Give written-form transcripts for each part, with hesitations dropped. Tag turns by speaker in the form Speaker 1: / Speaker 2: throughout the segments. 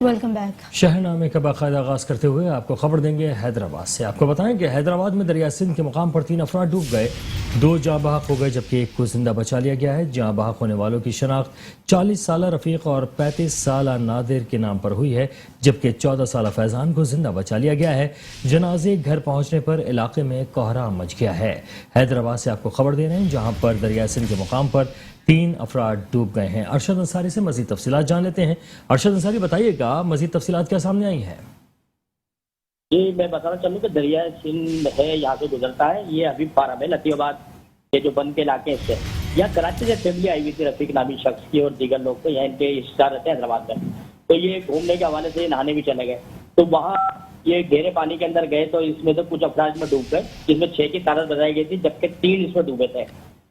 Speaker 1: Welcome back.
Speaker 2: शहरनामे का बाकायदा आगाज करते हुए आपको खबर देंगे हैदराबाद से। आपको बताएं कि हैदराबाद में दरिया सिंध के मुकाम पर 3 अफराद डूब गए, 2 जाँ बहक हो गए जबकि एक को जिंदा बचा लिया गया है। जाँ बहक होने वालों की शनाख्त 40 साल रफीक और 35 साल नादिर के नाम पर हुई है, जबकि 14 साल फैजान को जिंदा बचा लिया गया है। जनाजे घर पहुंचने पर इलाके में कोहराम मच गया है। हैदराबाद से आपको खबर दे रहे हैं जहां पर दरिया सिंध के मुकाम पर 3 अफराद डूब गए हैं। अरशद अंसारी से मजीद तफसीलात जान लेते हैं। अरशद अंसारी, बताइएगा मजीद तफसीलात क्या सामने आई है?
Speaker 3: जी, मैं बताना चाहूँ कि दरिया सिंध है, यहाँ से गुजरता है। ये अभी पारा में लतीबाद के जो बंद के इलाके से यहाँ कराची से फैमिली आई हुई थी, रफीक नामी शख्स की और दीगर लोग। तो यहाँ इनके रिश्तेदार रहते हैं हैदराबाद में। तो ये घूमने के हवाले से नहाने भी चले गए। तो वहाँ ये गहरे पानी के अंदर गए तो इसमें तो कुछ अफराद में डूब गए, जिसमें 6 की तादाद बताई गई थी, जबकि 3 इसमें डूबे थे,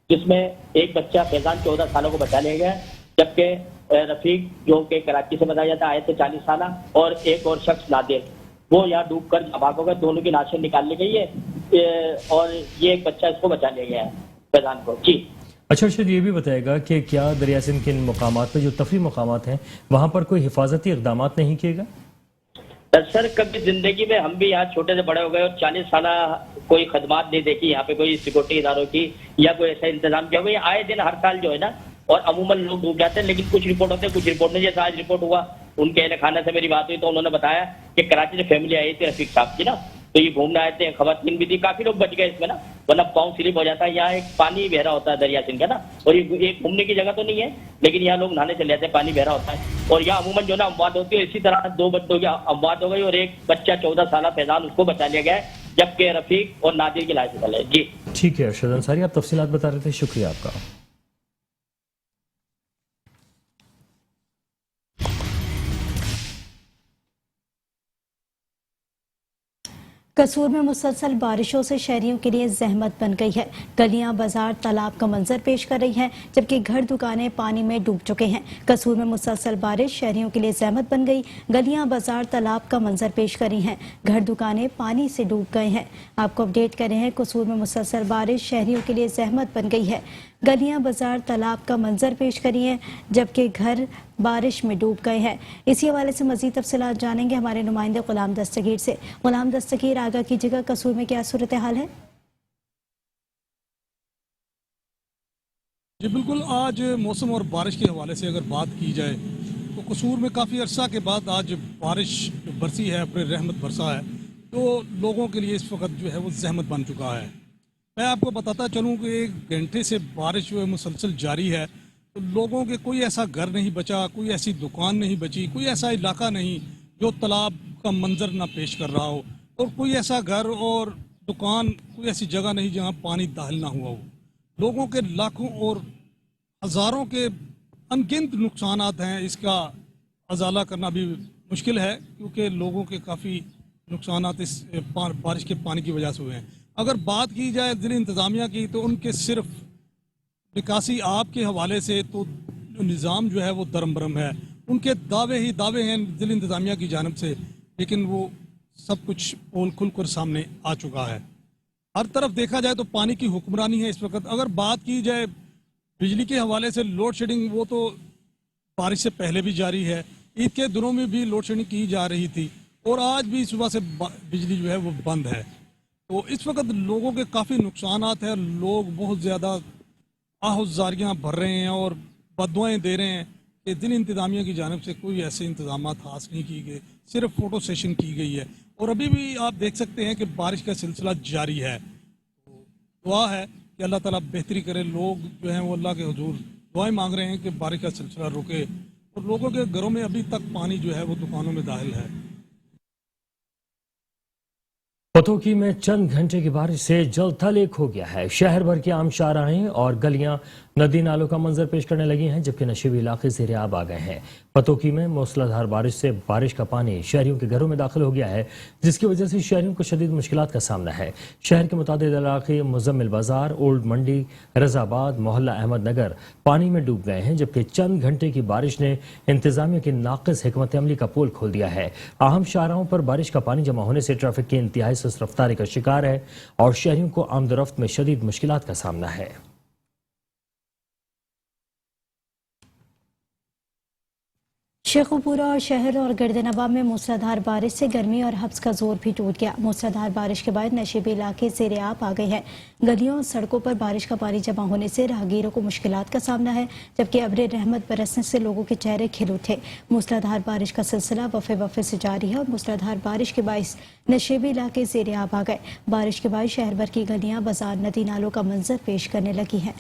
Speaker 3: जिसमें एक बच्चा फैजान 14 सालों को बचा लिया गया, जबकि रफीक जो कि कराची से बताया जाता है आए थे 40 साल, और एक और शख्स नादिर वो यहाँ डूबकर अबाक हो गए। दोनों की लाशें निकाल ली गई है और ये एक बच्चा इसको बचा लिया गया है फैजान को। जी
Speaker 2: अच्छा अर्शद, ये भी बताएगा कि क्या दरिया सिंध के इन मुकामात पर जो तफरी मुकामात हैं वहाँ पर कोई हिफाजती इकदाम नहीं किए गए?
Speaker 3: सर, कभी जिंदगी में हम भी यहाँ छोटे से बड़े हो गए और 40 साल कोई खदमात नहीं देखी यहाँ पे, कोई सिक्योरिटी इदारों की या कोई ऐसा इंतजाम किया हुआ। आए दिन हर साल जो है ना, और अमूमन लोग डूब जाते हैं, लेकिन कुछ रिपोर्ट होते हैं कुछ रिपोर्ट नहीं। जैसा आज रिपोर्ट हुआ, उनके अहल खाना से मेरी बात हुई तो उन्होंने बताया कि कराची से फैमिली आई थी रफीक साहब की ना, तो ये घूमने आए थे, खवातीन भी थी, काफी लोग बच गए इसमें ना, वरना पाँव स्लिप हो जाता है। यहाँ एक पानी बहरा होता है दरिया सिंध का ना, और ये एक घूमने की जगह तो नहीं है, लेकिन यहाँ लोग नहाने चले जाते हैं, पानी बहरा होता है। और यहाँ अमूमन जो ना अमवात होती है, इसी तरह 2 बच्चों की अमवात हो गई और एक बच्चा 14 साल फैजान, उसको बचा लिया गया है, जबकि रफीक और नादिर की लाश निकल है। जी
Speaker 2: ठीक है अर्शद अंसारी, आप तफसीलात बता रहे थे, शुक्रिया आपका।
Speaker 1: कसूर में मुसलसल बारिशों से शहरियों के लिए जहमत बन गई है। गलियां, बाजार, तालाब का मंजर पेश कर रही हैं, जबकि घर, दुकानें पानी में डूब चुके हैं। कसूर में मुसलसल बारिश शहरियों के लिए जहमत बन गई। गलियां, बाजार, तालाब का मंजर पेश कर रही हैं, घर, दुकानें पानी से डूब गए हैं। आपको अपडेट कर रहे हैं, कसूर में मुसलसल बारिश शहरियों के लिए जहमत बन गई है। गलियां, बाजार, तालाब का मंजर पेश करी हैं, जबकि घर बारिश में डूब गए हैं। इसी हवाले से मजीद तफसीलात जानेंगे हमारे नुमाइंदे गुलाम दस्तगीर से। गुलाम दस्तगीर, आगा कीजिएगा, कसूर में क्या सूरत हाल है?
Speaker 4: जी बिल्कुल, आज मौसम और बारिश के हवाले से अगर बात की जाए तो कसूर में काफ़ी अरसा के बाद आज बारिश बरसी है, अपने रहमत बरसा है, तो लोगों के लिए इस वक्त जो है वो जहमत बन चुका है। मैं आपको बताता चलूँ कि 1 घंटे से बारिश जो है मुसलसल जारी है, तो लोगों के कोई ऐसा घर नहीं बचा, कोई ऐसी दुकान नहीं बची, कोई ऐसा इलाका नहीं जो तालाब का मंजर ना पेश कर रहा हो, और कोई ऐसा घर और दुकान, कोई ऐसी जगह नहीं जहाँ पानी दाखिल ना हुआ हो। लोगों के लाखों और हज़ारों के अनगिनत नुकसानात हैं, इसका अजाला करना भी मुश्किल है, क्योंकि लोगों के काफ़ी नुकसानात इस बारिश के पानी की वजह से हुए हैं। अगर बात की जाए ज़िला इंतज़ामिया की, तो उनके सिर्फ निकासी आप के हवाले से तो निज़ाम जो है वो दरम बरम है, उनके दावे ही दावे हैं ज़िला इंतज़ामिया की जानिब से, लेकिन वो सब कुछ पोल खुल कर सामने आ चुका है। हर तरफ देखा जाए तो पानी की हुक्मरानी है इस वक्त। अगर बात की जाए बिजली के हवाले से, लोड शेडिंग वो तो बारिश से पहले भी जारी है, ईद के दिनों में भी लोड शेडिंग की जा रही थी, और आज भी सुबह से बिजली जो है वो बंद है। तो इस वक्त लोगों के काफ़ी नुकसानात हैं, लोग बहुत ज़्यादा आहुजारियाँ भर रहे हैं और बददुआएं दे रहे हैं कि ज़िला इंतज़ामिया की जानिब से कोई ऐसे इंतजाम खास नहीं किए गए, सिर्फ फ़ोटो सेशन की गई है। और अभी भी आप देख सकते हैं कि बारिश का सिलसिला जारी है। तो दुआ है कि अल्लाह ताला बेहतरी करे। लोग जो हैं वो अल्लाह के हुजूर दुआएं मांग रहे हैं कि बारिश का सिलसिला रुके, और लोगों के घरों में अभी तक पानी जो है वो दुकानों में दाखिल है।
Speaker 2: पतोकी में चंद घंटे की बारिश से जल थल एक हो गया है। शहर भर की आम शाहराहें और गलियां नदी नालों का मंजर पेश करने लगी हैं, जबकि नशीबी इलाके ज़ेरे आब आ गए हैं। पतोकी में मूसलाधार बारिश से बारिश का पानी शहरियों के घरों में दाखिल हो गया है, जिसकी वजह से शहरियों को शदीद मुश्किलात का सामना है। शहर के मुतादिद इलाके मुजम्मिल बाजार, ओल्ड मंडी, रजाबाद, मोहल्ला अहमद नगर पानी में डूब गए हैं, जबकि चंद घंटे की बारिश ने इंतजामिया की नाक़िस हिकमत अमली का पोल खोल दिया है। अहम शाहराहों पर बारिश का पानी जमा होने से ट्रैफिक की इंतहाई सुस्त रफ्तारी का शिकार है और शहरियों को आमदरफ्त में शदीद मुश्किलात का सामना है।
Speaker 1: शेखुपुरा और शहर और गर्दनवा में मूसलाधार बारिश से गर्मी और हब्स का जोर भी टूट गया। मूसलाधार बारिश के बाद नशीबी इलाके ज़ेर-ए-आब आ गए हैं। गलियों और सड़कों पर बारिश का पानी जमा होने से राहगीरों को मुश्किलात का सामना है, जबकि अब्रे रहमत बरसने से लोगों के चेहरे खिल उठे। मूसलाधार बारिश का सिलसिला वफे वफे से जारी है और मूसलाधार बारिश के बाइस नशीबी इलाके ज़ेर-ए-आब आ गए। बारिश के बाद शहर भर की गलियां, बाजार, नदी नालों का मंजर पेश करने लगी हैं।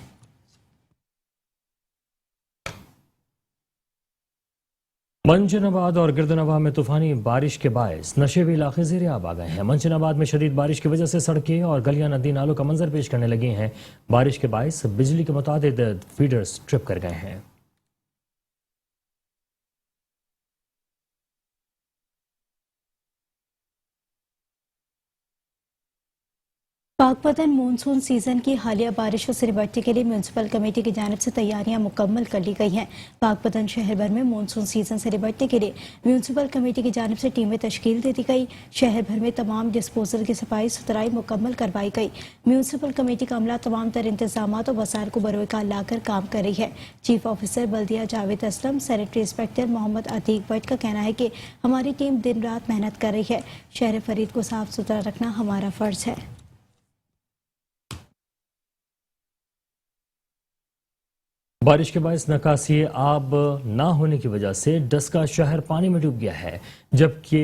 Speaker 2: मंजनाबाद और गिरदनवा में तूफानी बारिश के बायस नशेबी इलाके ज़ेर-ए-आब आ गए हैं। मंजनाबाद में शदीद बारिश की वजह से सड़कें और गलियां, नदी नालों का मंजर पेश करने लगी हैं। बारिश के बायस बिजली के मुतादिद फीडर्स ट्रिप कर गए हैं।
Speaker 1: पाकपतन मानसून सीजन की हालिया बारिशों से निपटने के लिए म्यूनसिपल कमेटी की जानिब से तैयारियां मुकम्मल कर ली गई हैं। पाकपतन शहर भर में मानसून सीजन से निपटने के लिए म्यूनसिपल कमेटी की जानिब से टीमें तश्कील दे दी गई। शहर भर में तमाम डिस्पोजल की सफाई सुथराई मुकम्मल करवाई गई। म्यूनसिपल कमेटी का अमला तमाम तर इंतजाम और वसाइल को बरोकार लाकर काम कर रही है। चीफ ऑफिसर बल्दिया जावेद असलम, सैनिटरी इंस्पेक्टर मोहम्मद अतीक भट्ट का कहना है कि हमारी टीम दिन रात मेहनत कर रही है। शहर फरीद को साफ सुथरा रखना हमारा फर्ज है।
Speaker 2: बारिश के बायस नकासी आब ना होने की वजह से डस्का शहर पानी में डूब गया है, जबकि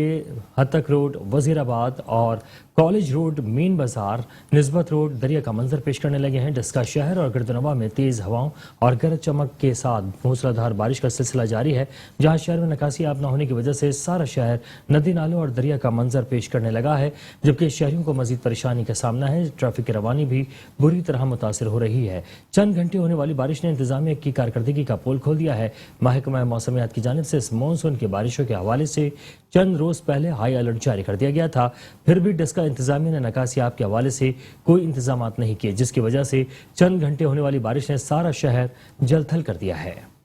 Speaker 2: हतक रोड, वजीराबाद और कॉलेज रोड, मेन बाजार, निस्बत रोड दरिया का मंजर पेश करने लगे हैं। डस्का शहर और गिरदनवा में तेज हवाओं और गरज चमक के साथ मूसलाधार बारिश का सिलसिला जारी है, जहां शहर में नकासी आब न होने की वजह से सारा शहर नदी नालों और दरिया का मंजर पेश करने लगा है, जबकि शहरियों को मजीद परेशानी का सामना है। ट्रैफिक की रवानी भी बुरी तरह मुतासर हो रही है। चंद घंटे होने वाली बारिश ने इंतजामिया की कारकर्दगी का पोल खोल दिया है। महकमा मौसमियात की जानिब से इस मानसून की बारिशों के हवाले से चंद रोज पहले हाई अलर्ट जारी कर दिया गया था। फिर भी डस्का इंतजामिया ने नकासी आब के हवाले से कोई इंतजाम नहीं किए, जिसकी वजह से चंद घंटे होने वाली बारिश ने सारा शहर जलथल कर दिया है।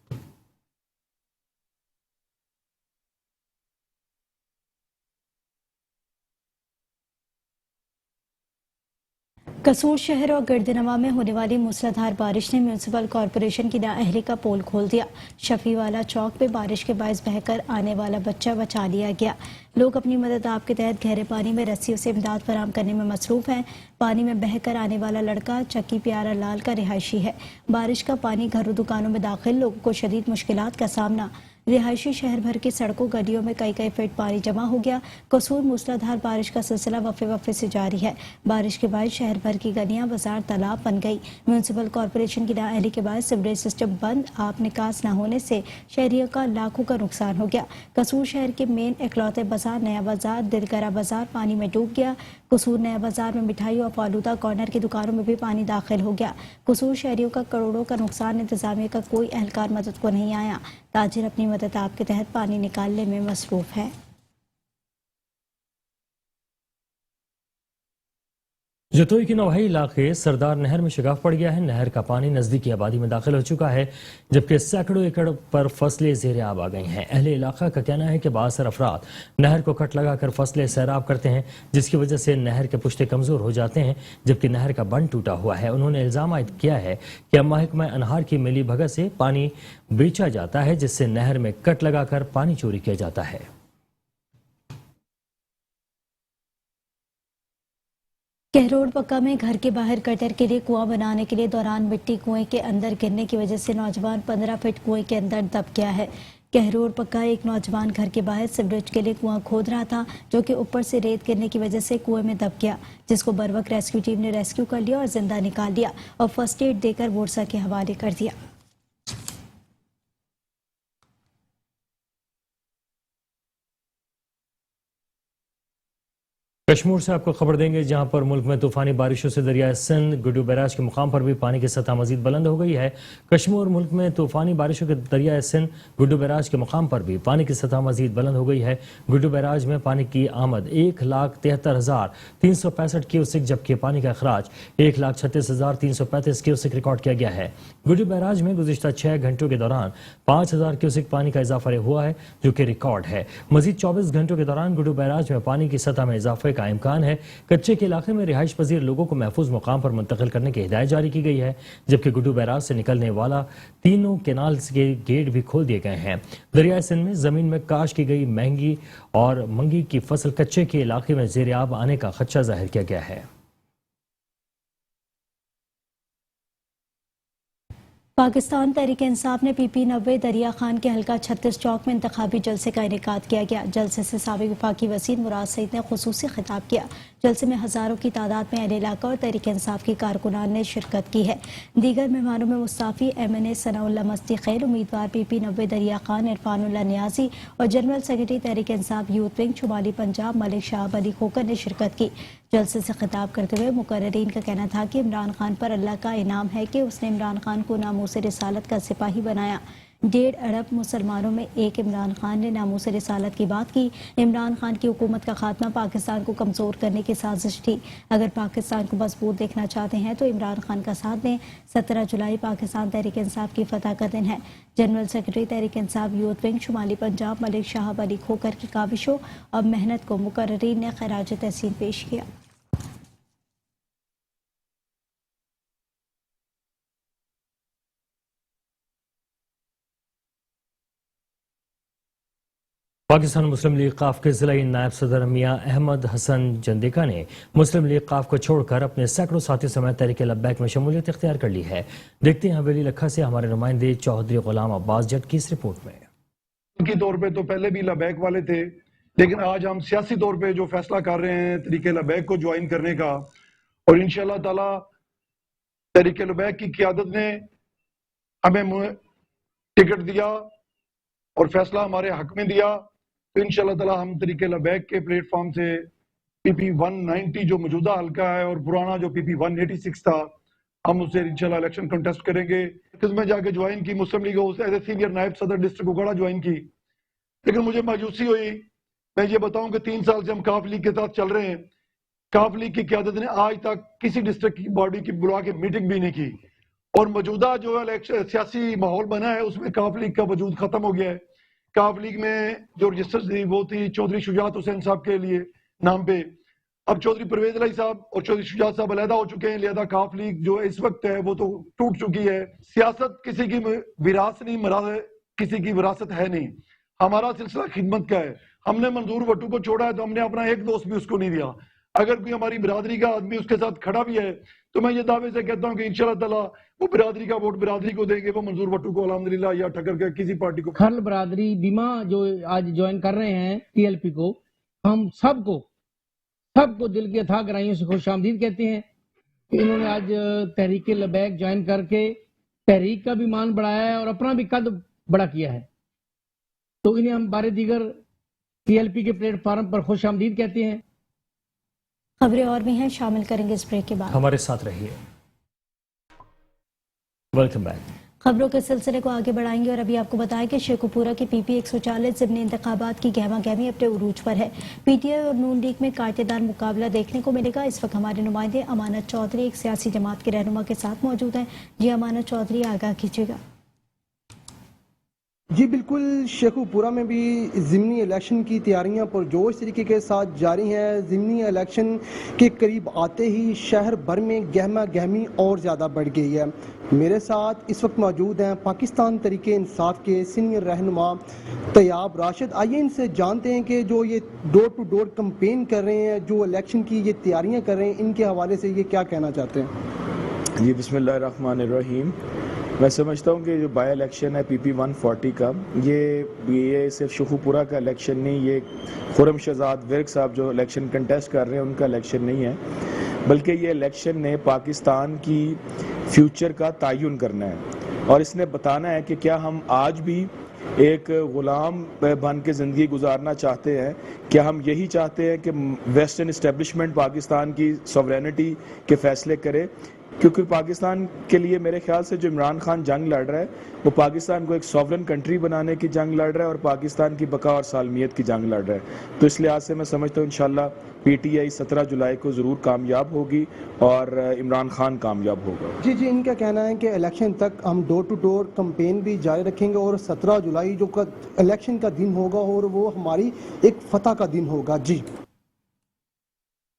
Speaker 1: कसूर शहर और गर्दनवा में होने वाली मूसलाधार बारिश ने म्यूनसिपल कॉरपोरेशन की नाअहली का पोल खोल दिया। शफीवाला चौक पे बारिश के बायस बहकर आने वाला बच्चा बचा लिया गया। लोग अपनी मदद आप के तहत गहरे पानी में रस्सियों से इमदाद फराहम करने में मसरूफ हैं। पानी में बहकर आने वाला लड़का चक्की प्यारा लाल का रिहायशी है। बारिश का पानी घरों दुकानों में दाखिल, लोगों को शदीद मुश्किलात का सामना। रिहायशी शहर भर की सड़कों, गलियों में कई फीट पानी जमा हो गया। कसूर मूसलाधार बारिश का सिलसिला वफे वफे से जारी है। बारिश के बाद शहर भर की गलियां, बाजार, तालाब बन गई। म्यूनसिपल कॉरपोरेशन की नाअहली के बाद सीवरेज सिस्टम बंद, आप निकास न होने से शहरियों का लाखों का नुकसान हो गया। कसूर शहर के मेन इकलौते बाजार नया बाजार, दिलगरा बाजार पानी में डूब गया। कसूर नया बाजार में मिठाई और फालूदा कॉर्नर की दुकानों में भी पानी दाखिल हो गया। कसूर शहरियों का करोड़ों का नुकसान, इंतजामिया का कोई एहलकार मदद को नहीं आया। ताजिर अपनी मदद आपके तहत पानी निकालने में मसरूफ है।
Speaker 2: जतोई के नवाही इलाके सरदार नहर में शिगाफ पड़ गया है। नहर का पानी नजदीकी आबादी में दाखिल हो चुका है, जबकि सैकड़ों एकड़ पर फसलें ज़ेर-ए-आब आ गई हैं। अहले इलाका का कहना है कि बासर अफराद नहर को कट लगाकर फसलें सैराब करते हैं, जिसकी वजह से नहर के पुश्ते कमजोर हो जाते हैं, जबकि नहर का बंद टूटा हुआ है। उन्होंने इल्जाम आयद किया है कि अब महकमा अनहार की मिली भगत से पानी बेचा जाता है, जिससे नहर में कट लगाकर पानी चोरी किया जाता है।
Speaker 1: कहरोड पक्का में घर के बाहर कटर के लिए कुआं बनाने के लिए दौरान मिट्टी कुएं के अंदर गिरने की वजह से नौजवान 15 फीट कुएं के अंदर दब गया है। कहरोड पक्का एक नौजवान घर के बाहर सीवरेज के लिए कुआं खोद रहा था, जो कि ऊपर से रेत गिरने की वजह से कुएं में दब गया, जिसको बरवक रेस्क्यू टीम ने रेस्क्यू कर लिया और जिंदा निकाल लिया और फर्स्ट एड देकर वोरसा के हवाले कर दिया।
Speaker 2: कश्मीर से आपको खबर देंगे, जहां पर मुल्क में तूफानी बारिशों से दरिया सिंध गुड्डू बैराज के मुकाम पर भी पानी की सतह मजीद बुलंद हो गई है। कश्मीर मुल्क में तूफानी बारिशों के दरिया सिंध गुड्डू बैराज के मुकाम पर भी पानी की सतह मजीद बुलंद हो गई है। गुड्डू बैराज में पानी की आमद 1,73,365 क्यूसेक, जबकि पानी का अखराज 1,36,335 क्यूसेक रिकॉर्ड किया गया है। गुड्डू बैराज में गुज़िश्ता 6 घंटों के दौरान 5000 क्यूसेक पानी का इजाफा हुआ है, जो कि रिकॉर्ड है। मजीद 24 घंटों के दौरान गुड्डू बैराज में पानी की सतह में इजाफे का इम्कान है। कच्चे के इलाके में रिहाइश पजीर लोगों को महफूज मुकाम पर मुंतकिल करने की हिदायत जारी की गई है, जबकि गुड्डू बैराज से निकलने वाला तीनों केनाल के गेट भी खोल दिए गए हैं। दरियाए सिंध में जमीन में काश की गई महंगी और मंगी की फसल कच्चे के इलाके में ज़ेर-ए-आब आने का खदशा जाहिर किया गया है।
Speaker 1: पाकिस्तान तहरीक इंसाफ ने PP 90 दरिया खान के हल्का 36 चौक में इंतखाबी जलसे का इनेकाद किया गया। जलसे से साबिक वफाकी वज़ीर मुराद सईद ने खुसूसी खिताब किया। जलसे में हज़ारों की तादाद में अहले इलाका और तहरीक इंसाफ की कारकुनान ने शिरकत की है। दीगर मेहमानों में मुस्ताफ़ी MNA सनाउल्लाह मस्ती खैर, उम्मीदवार PP 90 दरिया खान इरफानुल्लाह नियाजी और general secretary Tehreek Insaf youth wing शुमाली पंजाब मलिक शाह अली खोकर ने शिरकत की। जलसे से खिताब करते हुए मुकर्ररीन का कहना था कि इमरान खान पर अल्लाह का इनाम है कि उसने इमरान खान को नामूस रिसालत का सिपाही बनाया। 1.5 अरब मुसलमानों में एक इमरान खान ने नामूस रिसालत की बात की। इमरान खान की हुकूमत का खात्मा पाकिस्तान को कमज़ोर करने की साजिश थी। अगर पाकिस्तान को मजबूत देखना चाहते हैं तो इमरान खान का साथ दें। 17 जुलाई पाकिस्तान तहरीक इंसाफ की फतह का दिन है। General secretary Tehreek Insaf youth wing शुमाली पंजाब मलिक शाह अली खोकर की काविशों और मेहनत को मुकर्ररीन ने खराज तहसीन पेश किया।
Speaker 2: पाकिस्तान मुस्लिम लीग काफ के जिला नायब सदर मियां अहमद हसन जंदिका ने मुस्लिम लीग काफ को छोड़कर अपने सैकड़ों साथियों समेत तहरीक लब्बैक में शमूलियत इख्तियार कर ली है। देखते हैं हवेली लखा से हमारे नुमाइंदे चौधरी गुलाम अब्बास जट की इस रिपोर्ट में।
Speaker 5: की तौर पे तो पहले भी लब्बैक वाले थे, लेकिन आज हम सियासी तौर पे जो फैसला कर रहे हैं तहरीक लब्बैक को ज्वाइन करने का, और इंशाल्लाह ताला तहरीक लब्बैक की क़यादत ने हमें टिकट दिया और फैसला हमारे हक में दिया, तो इंशाल्लाह ताला हम तहरीक लब्बैक के प्लेटफॉर्म से PP 190 जो मौजूदा हल्का है और पुराना जो PP 186 था, हम उससे इंशाल्लाह इलेक्शन कंटेस्ट करेंगे। में जाके ज्वाइन की मुस्लिम लीग एज ए सीनियर नायब सदर डिस्ट्रिक्ट उगड़ा ज्वाइन की, लेकिन मुझे मायूसी हुई। मैं ये बताऊं कि 3 साल से हम काफ लीग के साथ चल रहे हैं। काफ लीग की क़यादत ने आज तक किसी डिस्ट्रिक्ट की बॉडी की बुला के मीटिंग भी नहीं की, और मौजूदा जो सियासी माहौल बना है उसमें काफ लीग का वजूद खत्म हो गया है। काफ लीग में जो रजिस्टर थी वो थी चौधरी शुजात हुसैन साहब के लिए नाम पे, अब चौधरी परवेज अली साहब और चौधरी शुजात साहब अलहदा हो चुके हैं, लिहाजा काफ लीग जो इस वक्त है वो तो टूट चुकी है। सियासत किसी की विरासत नहीं, किसी की विरासत है नहीं, हमारा सिलसिला खिदमत का है। हमने मंजूर भट्टू को छोड़ा है तो हमने अपना एक दोस्त भी उसको नहीं दिया। अगर कोई हमारी बिरादरी का आदमी उसके साथ खड़ा भी है तो मैं ये दावे से कहता हूँ कि इंशाल्लाह ताला वो बिरादरी का वोट बिरादरी को देंगे, वो मंजूर भट्टू को अल्हम्दुलिल्लाह या ठक्कर के किसी पार्टी को।
Speaker 6: खर्ल बिरादरी बीमा जो आज ज्वाइन कर रहे हैं TLP को, हम सबको दिल की अथाह गहराइयों से खुशामदीद कहते हैं। इन्होंने आज तहरीक लब्बैक ज्वाइन करके तहरीक का भी मान बढ़ाया है और अपना भी कद बड़ा किया है, तो इन्हें हम बारे दीगर TLP के प्लेटफॉर्म पर खुशामदीद कहते हैं।
Speaker 1: खबरें और भी हैं, शामिल करेंगे इस ब्रेक के बाद।
Speaker 2: हमारे साथ रहिए। Welcome back.
Speaker 1: खबरों के सिलसिले को आगे बढ़ाएंगे और अभी आपको बताएं कि शेखुपुरा की PP 140 ज़िमनी इंतखाबात की गहमा गहमी अपने उरूज पर है। PTI और नून लीग में कांटेदार मुकाबला देखने को मिलेगा। इस वक्त हमारे नुमाइंदे अमानत चौधरी एक सियासी जमात के रहनुमा के साथ मौजूद हैं। जी अमानत चौधरी, आगाह कीजिएगा।
Speaker 7: जी बिल्कुल, शेखुपुरा में भी ज़िमनी इलेक्शन की तैयारियां पुरजोश तरीके के साथ जारी हैं। ज़िमनी इलेक्शन के करीब आते ही शहर भर में गहमा गहमी और ज़्यादा बढ़ गई है। मेरे साथ इस वक्त मौजूद हैं पाकिस्तान तरीके इंसाफ के सीनियर रहनुमा तैयाब राशिद। आइए इनसे जानते हैं कि जो ये डोर टू डोर कैंपेन कर रहे हैं, जो इलेक्शन की ये तैयारियाँ कर रहे हैं, इनके हवाले से ये क्या कहना चाहते हैं।
Speaker 8: जी बिस्मिल्लाहिर्रहमानिर्रहीम। मैं समझता हूँ कि जो बाई इलेक्शन है PP 140 का, ये सिर्फ शेखुपुरा का इलेक्शन नहीं, ये खुरम शहजाद विर्क साहब जो इलेक्शन कंटेस्ट कर रहे हैं उनका इलेक्शन नहीं है, बल्कि ये इलेक्शन ने पाकिस्तान की फ्यूचर का तयन करना है और इसने बताना है कि क्या हम आज भी एक ग़ुलाम बन के ज़िंदगी गुजारना चाहते हैं, क्या हम यही चाहते हैं कि वेस्टर्न इस्टेब्लिशमेंट पाकिस्तान की सॉवरेनिटी के फ़ैसले करे, क्योंकि पाकिस्तान के लिए मेरे ख्याल से जो इमरान खान जंग लड़ रहा है वो पाकिस्तान को एक सॉवरन कंट्री बनाने की जंग लड़ रहा है और पाकिस्तान की बका और सालमियत की जंग लड़ रहा है। तो इस लिहाज से मैं समझता हूँ इंशाल्लाह पीटीआई 17 जुलाई को ज़रूर कामयाब होगी और इमरान खान कामयाब होगा।
Speaker 7: जी जी, इनका कहना है कि इलेक्शन तक हम डोर टू डोर कैंपेन भी जारी रखेंगे और 17 जुलाई जो इलेक्शन का दिन होगा और वो हमारी एक फतह का दिन होगा। जी,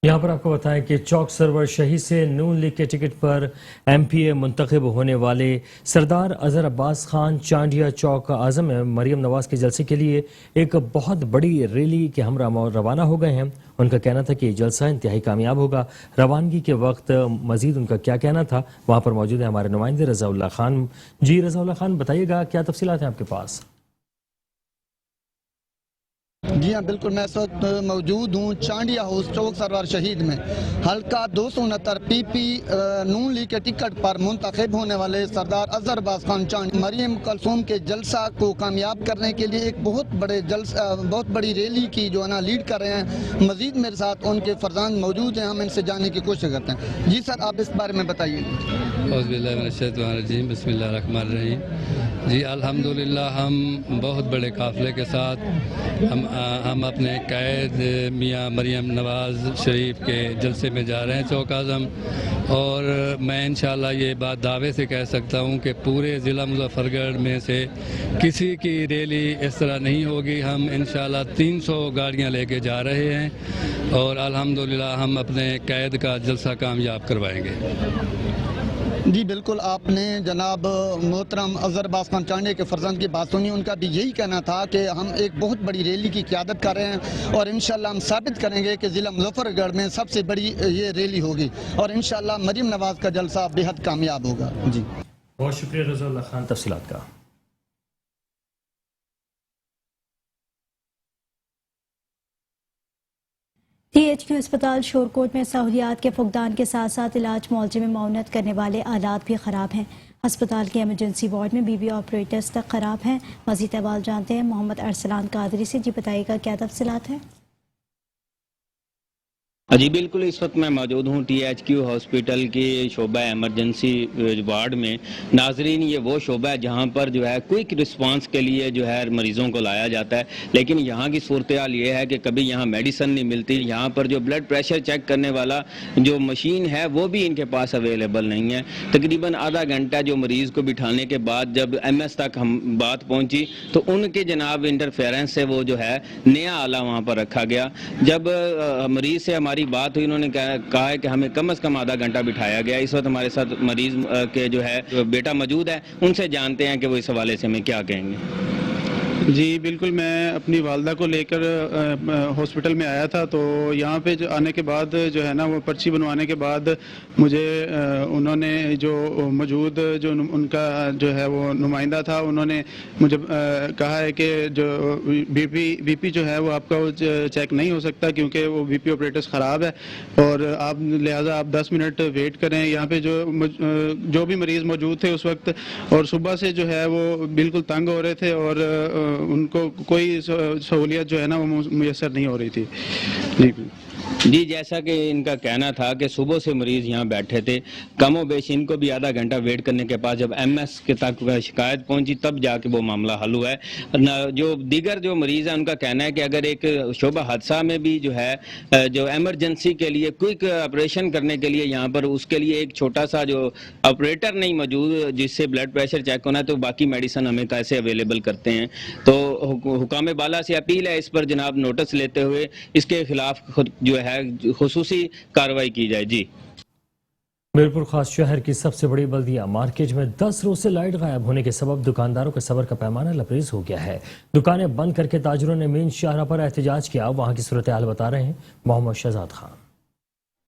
Speaker 2: यहाँ पर आपको बताएं कि चौक सरवर शहीद से नून लीग के टिकट पर एमपीए मुंतखब होने वाले सरदार अजहर अब्बास खान चांडिया चौक आजम में मरियम नवाज के जलसे के लिए एक बहुत बड़ी रैली के हमरा रवाना हो गए हैं। उनका कहना था कि ये जलसा इंतहाई कामयाब होगा। रवानगी के वक्त मजीद उनका क्या कहना था, वहाँ पर मौजूद है हमारे नुमाइंदे रज़ाउल्लाह खान। जी रज़ाउल्लाह खान, बताइएगा क्या तफसीलात हैं आपके पास?
Speaker 9: जी हाँ बिल्कुल, मैं इस वक्त मौजूद हूँ चांडिया हाउस चौक सरवर शहीद में। हल्का 269 पीपी नून लीग के टिकट पर मुंतखब होने वाले सरदार अजहर अब्बास खान चांडिया मरियम कलसूम के जलसा को कामयाब करने के लिए एक बहुत बड़ी रैली की जो है ना लीड कर रहे हैं। मजीद मेरे साथ उनके फरजान मौजूद हैं, हम इनसे जानने की कोशिश करते हैं। जी सर, आप इस बारे में बताइए।
Speaker 10: बिस्मिल्लाहिर्रहमानिर्रहीम। जी अल्हम्दुलिल्लाह, हम बहुत बड़े काफ़िले के साथ हम अपने कैद मियाँ मरियम नवाज़ शरीफ के जलसे में जा रहे हैं चौक आज़म, और मैं इंशाल्लाह ये बात दावे से कह सकता हूँ कि पूरे ज़िला मुज़फ़्फ़रगढ़ में से किसी की रैली इस तरह नहीं होगी। हम इंशाल्लाह 300 गाड़ियाँ लेके जा रहे हैं और अल्हम्दुलिल्लाह हम अपने कैद का जलसा कामयाब करवाएंगे।
Speaker 9: जी बिल्कुल, आपने जनाब मोहतरम अजहर अब्बास खान चांडिया के फरजंद की बात सुनी। उनका भी यही कहना था कि हम एक बहुत बड़ी रैली की क़यादत कर रहे हैं और इंशाल्लाह हम साबित करेंगे कि ज़िला मुज़फ़्फ़रगढ़ में सबसे बड़ी ये रैली होगी और इंशाल्लाह मरियम नवाज़ का जलसा बेहद कामयाब होगा। जी
Speaker 2: बहुत शुक्रिया रज़ाउल्लाह खान तफसीलात का।
Speaker 1: THQ अस्पताल शोरकोट में सहूलियात के फुकदान के साथ साथ इलाज मुआवजे में मौनत करने वाले आलात भी ख़राब हैं। अस्पताल के एमरजेंसी वार्ड में बीबी ऑपरेटर्स तक ख़राब हैं। मज़ीद अहवाल जानते हैं मोहम्मद अरसलान कादरी से। जी बताइएगा क्या तफसीलात हैं?
Speaker 11: जी बिल्कुल, इस वक्त मैं मौजूद हूँ THQ हॉस्पिटल की शोबा एमरजेंसी वार्ड में। नाजरीन, ये वो शोबा है जहाँ पर जो है क्विक रिस्पांस के लिए जो है मरीजों को लाया जाता है, लेकिन यहाँ की सूरत हाल ये है कि कभी यहाँ मेडिसिन नहीं मिलती। यहाँ पर जो ब्लड प्रेशर चेक करने वाला जो मशीन है वो भी इनके पास अवेलेबल नहीं है। तकरीबन आधा घंटा जो मरीज़ को बिठाने के बाद जब MS तक हम बात पहुँची तो उनके जनाब इंटरफेरेंस से वो जो है नया आला वहाँ पर रखा गया। जब मरीज़ से हमारी बात हुई, उन्होंने कहा है कि हमें कम से कम आधा घंटा बिठाया गया। इस वक्त हमारे साथ मरीज के जो है बेटा मौजूद है, उनसे जानते हैं कि वो इस हवाले से हमें क्या कहेंगे।
Speaker 12: जी बिल्कुल, मैं अपनी वालदा को लेकर हॉस्पिटल में आया था। तो यहाँ पे जो आने के बाद जो है ना वो पर्ची बनवाने के बाद मुझे उन्होंने जो मौजूद जो उनका जो है वो नुमाइंदा था, उन्होंने मुझे कहा है कि जो बीपी जो है वो आपका वो चेक नहीं हो सकता क्योंकि वो बीपी ऑपरेटर्स ख़राब है और आप लिहाजा आप 10 मिनट वेट करें। यहाँ पे जो भी मरीज़ मौजूद थे उस वक्त और सुबह से जो है वो बिल्कुल तंग हो रहे थे और उनको कोई सहूलियत जो है ना वो मुयसर नहीं हो रही थी।
Speaker 11: जी, जैसा कि इनका कहना था कि सुबह से मरीज यहाँ बैठे थे, कमो बेश इनको भी आधा घंटा वेट करने के बाद जब MS के तक शिकायत पहुंची तब जाके वो मामला हल हुआ है। जो दीगर जो मरीज है उनका कहना है कि अगर एक शोबा हादसा में भी जो है जो एमरजेंसी के लिए क्विक ऑपरेशन करने के लिए यहाँ पर उसके लिए एक छोटा सा जो ऑपरेटर नहीं मौजूद जिससे ब्लड प्रेशर चेक होना है, तो बाकी मेडिसिन हमें कैसे अवेलेबल करते हैं। तो हुकाम बाला से अपील है इस पर जनाब नोटिस लेते हुए इसके खिलाफ जो है खुसूसी कार्रवाई की जाए। जी,
Speaker 2: मीरपुर खास शहर की सबसे बड़ी बल्दिया मार्केट में 10 रोज से लाइट गायब होने के सबब दुकानदारों के सब्र का पैमाना लबरेज हो गया है। दुकानें बंद करके ताजरों ने मेन शाहरा पर एहतजाज किया। वहां की सूरत हाल बता रहे हैं मोहम्मद शहजाद खान।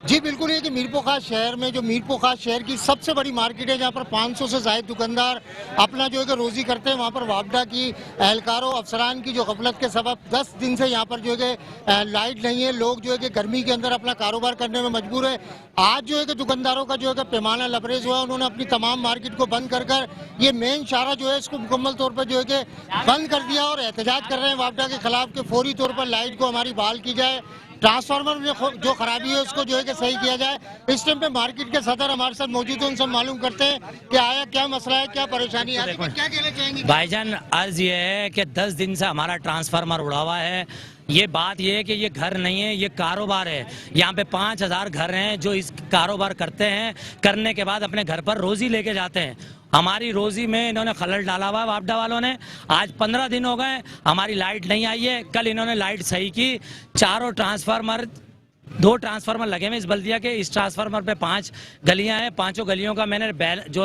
Speaker 13: जी बिल्कुल, ये कि मीरपुर खास शहर में जो मीरपुर खास शहर की सबसे बड़ी मार्केट है जहाँ पर 500 से ज़ायद दुकानदार अपना जो है कि रोज़ी करते हैं, वहाँ पर वापडा की एहलकारों अफसरान की जो गफलत के सबब 10 दिन से यहाँ पर जो है कि लाइट नहीं है। लोग जो है कि गर्मी के अंदर अपना कारोबार करने में मजबूर है। आज जो है कि दुकानदारों का जो है कि पैमाना लबरेज हुआ, उन्होंने अपनी तमाम मार्केट को बंद कर ये मेन शाहरा जो है इसको मुकम्मल तौर पर जो है कि बंद कर दिया और एहतजाज कर रहे हैं वापडा के खिलाफ कि फौरी तौर पर लाइट को हमारी बहाल की जाए। ट्रांसफार्मर में जो खराबी है उसको जो है कि सही किया जाए। इस टाइम पे मार्केट के सदर हमारे साथ मौजूद है, उनसे मालूम करते हैं कि आया क्या मसला है, क्या परेशानी है, क्या कहना चाहेंगे?
Speaker 14: भाईजान अर्ज ये है कि 10 दिन से हमारा ट्रांसफार्मर उड़ा हुआ है। ये बात ये है कि ये घर नहीं है, ये कारोबार है। यहाँ पे 5000 घर हैं जो इस कारोबार करते हैं, करने के बाद अपने घर पर रोजी लेके जाते हैं। हमारी रोजी में इन्होंने खलल डाला हुआ वापडा वालों ने। आज 15 दिन हो गए, हमारी लाइट नहीं आई है। कल इन्होंने लाइट सही की। 2 ट्रांसफार्मर लगे हुए इस बल्दिया के। इस ट्रांसफार्मर पे 5 गलियां हैं, 5 गलियों का मैंने जो